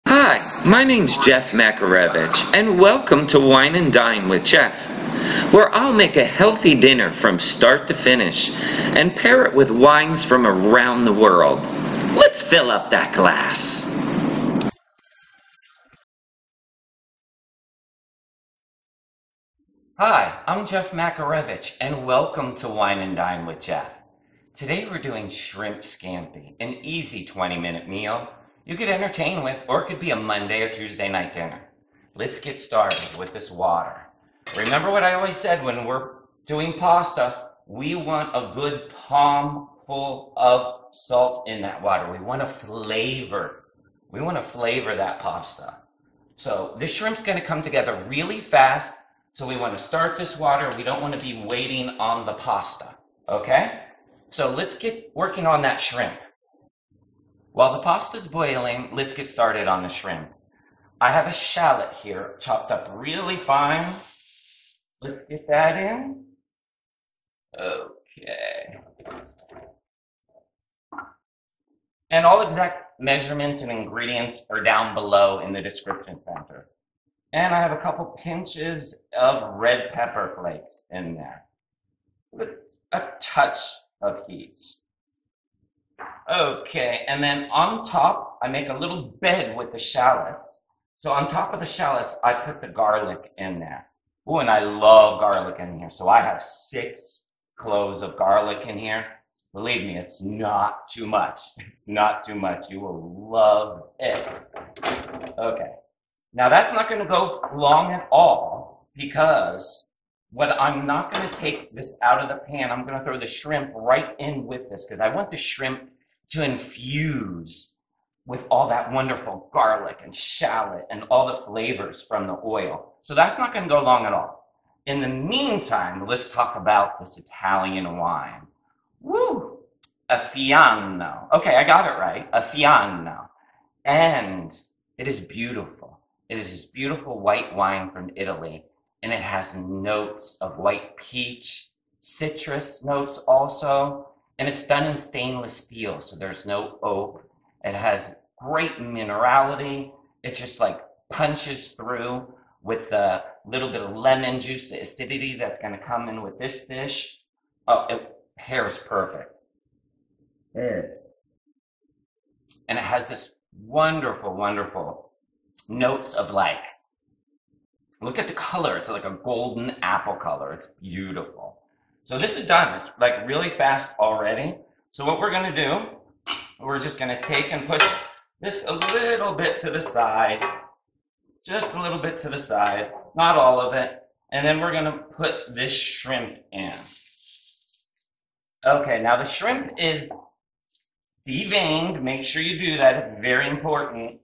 Hi, my name's Jeff Makarevich, and welcome to Wine and Dine with Jeff, where I'll make a healthy dinner from start to finish and pair it with wines from around the world. Let's fill up that glass. Hi, I'm Jeff Makarevich, and welcome to Wine and Dine with Jeff. Today we're doing shrimp scampi, an easy 20-minute meal you could entertain with, or it could be a Monday or Tuesday night dinner. Let's get started with this water. Remember what I always said when we're doing pasta, we want a good palm full of salt in that water. We want to flavor that pasta. So this shrimp's going to come together really fast. So we want to start this water. We don't want to be waiting on the pasta, okay? So let's get working on that shrimp. While the pasta's boiling, let's get started on the shrimp. I have a shallot here, chopped up really fine. Let's get that in. Okay. And all exact measurements and ingredients are down below in the description center. And I have a couple pinches of red pepper flakes in there with a touch of heat. Okay, and then on top, I make a little bed with the shallots. So on top of the shallots, I put the garlic in there. Oh, and I love garlic in here. So I have 6 cloves of garlic in here. Believe me, it's not too much. It's not too much. You will love it. Okay. Now that's not going to go long at all because I'm not going to take this out of the pan. I'm going to throw the shrimp right in with this because I want the shrimp to infuse with all that wonderful garlic and shallot and all the flavors from the oil. So that's not going to go long at all. In the meantime, let's talk about this Italian wine. Woo! A Fiano. Okay, I got it right. A Fiano. And it is beautiful. It is this beautiful white wine from Italy, and it has notes of white peach, citrus notes also, and it's done in stainless steel, so there's no oak. It has great minerality. It just like punches through with a little bit of lemon juice, the acidity that's going to come in with this dish. Oh, it pairs perfect. And it has this wonderful, wonderful notes of like, look at the color. It's like a golden apple color. It's beautiful. So this is done. It's like really fast already. So what we're going to do, we're just going to take and push this a little bit to the side. Just a little bit to the side. Not all of it. And then we're going to put this shrimp in. Okay, now the shrimp is deveined. Make sure you do that. It's very important.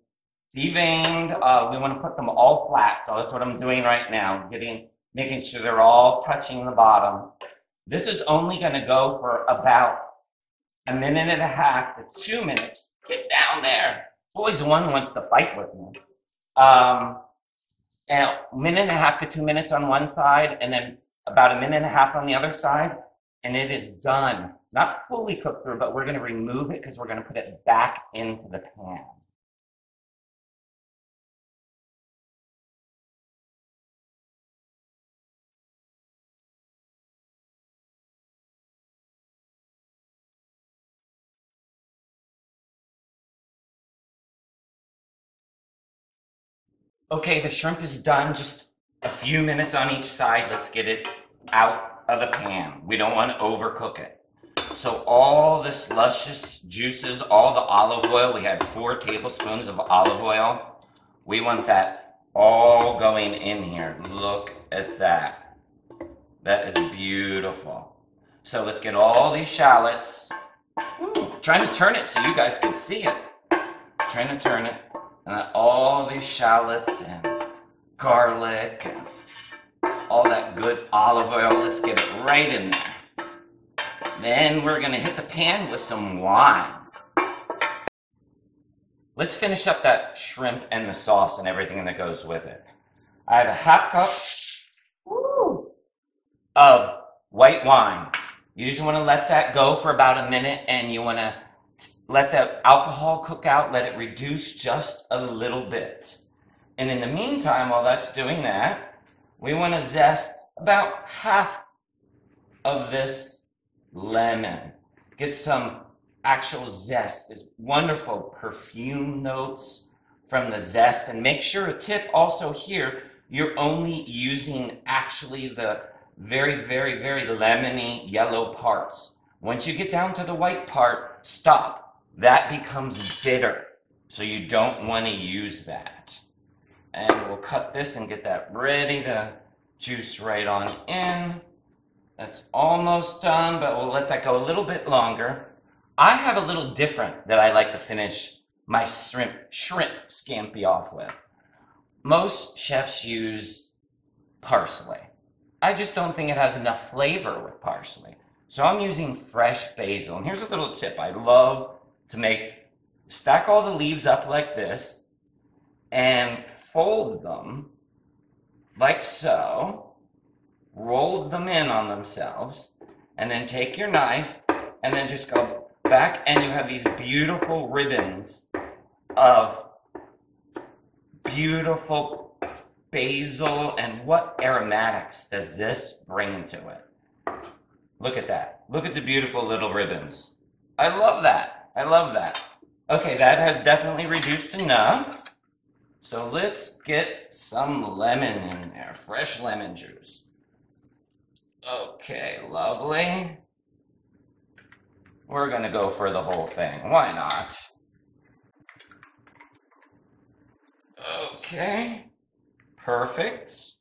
Deveined, we want to put them all flat, so that's what I'm doing right now, making sure they're all touching the bottom. This is only going to go for about 1.5 minutes to 2 minutes. Get down there. Always one wants to fight with me. And 1.5 to 2 minutes on one side, and then about 1.5 minutes on the other side, and it is done. Not fully cooked through, but we're going to remove it because we're going to put it back into the pan. Okay, the shrimp is done, just a few minutes on each side. Let's get it out of the pan. We don't want to overcook it. So all this luscious juices, all the olive oil, we had 4 tablespoons of olive oil. We want that all going in here. Look at that. That is beautiful. So let's get all these shallots. Ooh, trying to turn it so you guys can see it. Trying to turn it. And all these shallots and garlic and all that good olive oil. Let's get it right in there. Then we're going to hit the pan with some wine. Let's finish up that shrimp and the sauce and everything that goes with it. I have a half cup of white wine. You just want to let that go for about a minute, and you want to let the alcohol cook out, let it reduce just a little bit. And in the meantime, while that's doing that, we want to zest about half of this lemon. Get some actual zest. There's wonderful perfume notes from the zest. And make sure a tip also here, you're only using actually the very, very, very lemony yellow parts. Once you get down to the white part, stop. That becomes bitter. So you don't want to use that. And we'll cut this and get that ready to juice right on in. That's almost done, but we'll let that go a little bit longer. I have a little different that I like to finish my shrimp scampi off with. Most chefs use parsley. I just don't think it has enough flavor with parsley. So I'm using fresh basil. And here's a little tip. I love to stack all the leaves up like this and fold them like so, roll them in on themselves, and then take your knife and then just go back, and you have these beautiful ribbons of beautiful basil. And what aromatics does this bring to it? Look at that. Look at the beautiful little ribbons. I love that. I love that. Okay, that has definitely reduced enough. So let's get some lemon in there, fresh lemon juice. Okay, lovely. We're gonna go for the whole thing. Why not? Okay, perfect.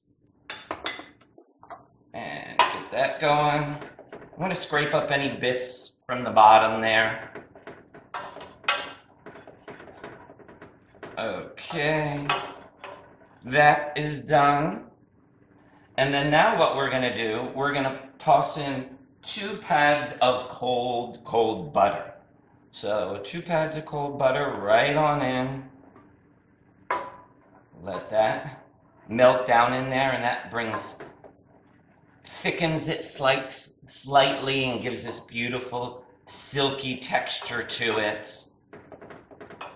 And get that going. I'm gonna scrape up any bits from the bottom there. Okay, that is done. And then now what we're gonna do, we're gonna toss in 2 pads of cold butter. So 2 pads of cold butter right on in. Let that melt down in there, and that thickens it slightly and gives this beautiful silky texture to it.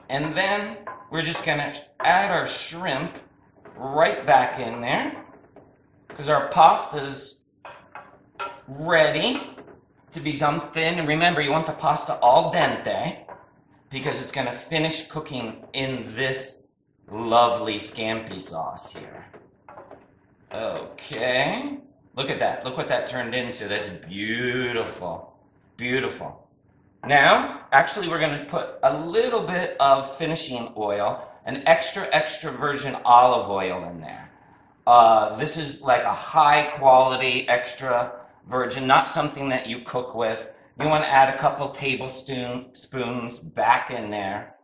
And then we're just gonna add our shrimp right back in there, because our pasta's ready to be dumped in. And remember, you want the pasta al dente, because it's gonna finish cooking in this lovely scampi sauce here. Okay, look at that. Look what that turned into. That's beautiful, beautiful. Now, actually, we're going to put a little bit of finishing oil, an extra virgin olive oil in there. This is like a high quality extra virgin, not something that you cook with. You want to add a couple tablespoons back in there.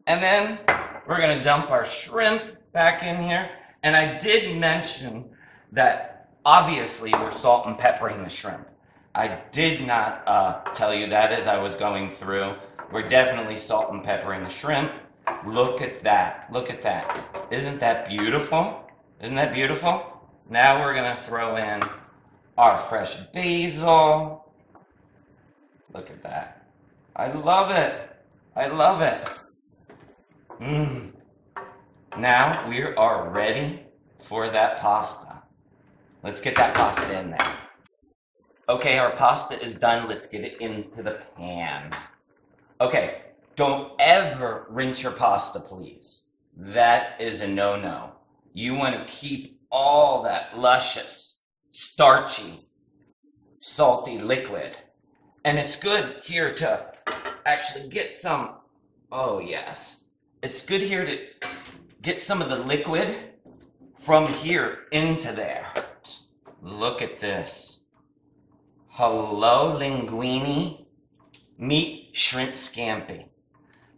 And then we're going to dump our shrimp back in here. And I did mention that obviously we're salt and peppering the shrimp. I did not tell you that as I was going through. We're definitely salt and peppering the shrimp. Look at that. Look at that. Isn't that beautiful? Isn't that beautiful? Now we're going to throw in our fresh basil. Look at that. I love it. I love it. Now we are ready for that pasta. Let's get that pasta in there. Okay, our pasta is done. Let's get it into the pan. Okay, don't ever rinse your pasta, please. That is a no-no. You want to keep all that luscious, starchy, salty liquid. And it's good here to actually get some, oh yes. It's good here to get some of the liquid from here into there. Look at this. Hello, linguine, meat shrimp scampi.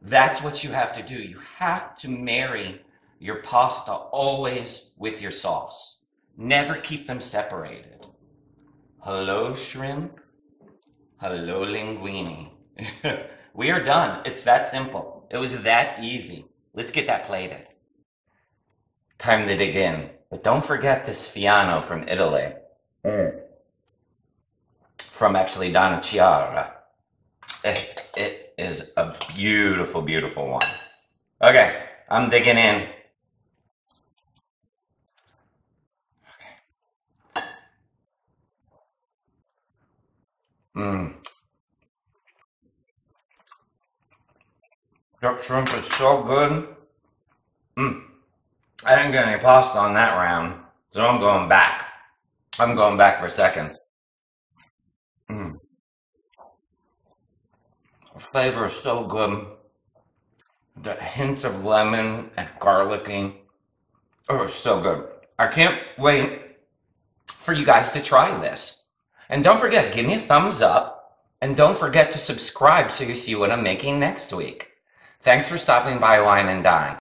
That's what you have to do. You have to marry your pasta always with your sauce. Never keep them separated. Hello, shrimp. Hello, linguine. We are done. It's that simple. It was that easy. Let's get that plated. Time to dig in. But don't forget this Fiano from Italy. From actually Donna Chiara. is a beautiful, beautiful one. Okay, I'm digging in. Mmm, that shrimp is so good. Mmm, I didn't get any pasta on that round, so I'm going back. I'm going back for seconds. Mmm, the flavor is so good. The hints of lemon and garlicky. Oh, it's so good. I can't wait for you guys to try this. And don't forget, give me a thumbs up. And don't forget to subscribe so you see what I'm making next week. Thanks for stopping by Wine and Dine.